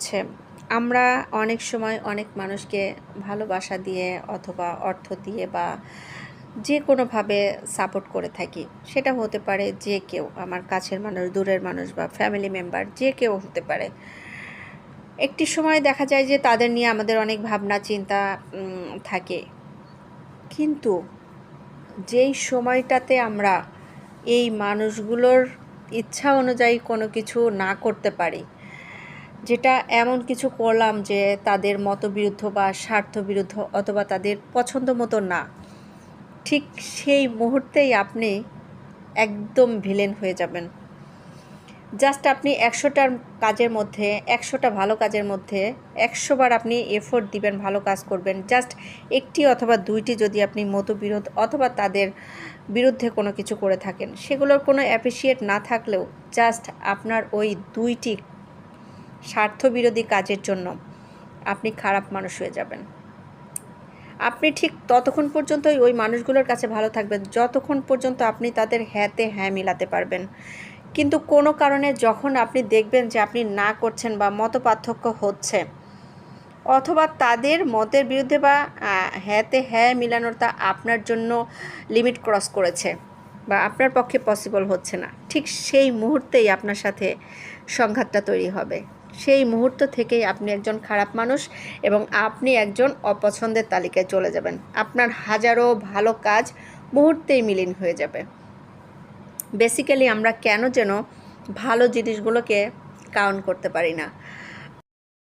হচ্ছে আমরা অনেক সময় অনেক মানুষকে ভালোবাসা দিয়ে অথবা অর্থ দিয়ে বা যে কোনোভাবে সাপোর্ট করে থাকি। সেটা হতে পারে যে কেউ, আমার কাছের মানুষ, দূরের মানুষ বা ফ্যামিলি মেম্বার, যে কেউ হতে পারে। একটি সময় দেখা যায় যে তাদের নিয়ে আমাদের অনেক ভাবনা চিন্তা থাকে, কিন্তু যেই সময়টাতে আমরা এই মানুষগুলোর ইচ্ছা অনুযায়ী কোনো কিছু না করতে পারি, যেটা এমন কিছু করলাম যে তাদের মতবিরুদ্ধ বা স্বার্থ বিরুদ্ধ অথবা তাদের পছন্দ মতো না, ঠিক সেই মুহূর্তেই আপনি একদম ভিলেন হয়ে যাবেন। জাস্ট আপনি ১০০টার কাজের মধ্যে, ১০০টা ভালো কাজের মধ্যে ১০০ বার আপনি এফোর্ট দিবেন, ভালো কাজ করবেন। জাস্ট একটি অথবা দুইটি যদি আপনি মতবিরোধ অথবা তাদের বিরুদ্ধে কোনো কিছু করে থাকেন, সেগুলোর কোনো অ্যাপ্রিসিয়েট না থাকলেও জাস্ট আপনার ওই দুইটি স্বার্থবিরোধী কাজের জন্য আপনি খারাপ মানুষ হয়ে যাবেন। আপনি ঠিক ততক্ষণ পর্যন্তই ওই মানুষগুলোর কাছে ভালো থাকবেন যতক্ষণ পর্যন্ত আপনি তাদের হ্যাঁতে হ্যাঁ মিলাতে পারবেন। কিন্তু কোনো কারণে যখন আপনি দেখবেন যে আপনি না করছেন বা মত পার্থক্য হচ্ছে, অথবা তাদের মতের বিরুদ্ধে বা হ্যাঁতে হ্যাঁ মিলানোটা আপনার জন্য লিমিট ক্রস করেছে বা আপনার পক্ষে পসিবল হচ্ছে না, ঠিক সেই মুহূর্তেই আপনার সাথে সংঘাতটা তৈরি হবে। সেই মুহূর্ত থেকেই আপনি একজন খারাপ মানুষ এবং আপনি একজন অপছন্দের তালিকায় চলে যাবেন। আপনার হাজারো ভালো কাজ মুহূর্তেই মিলিন হয়ে যাবে। বেসিক্যালি আমরা কেন যেন ভালো জিনিসগুলোকে কাউন্ট করতে পারি না।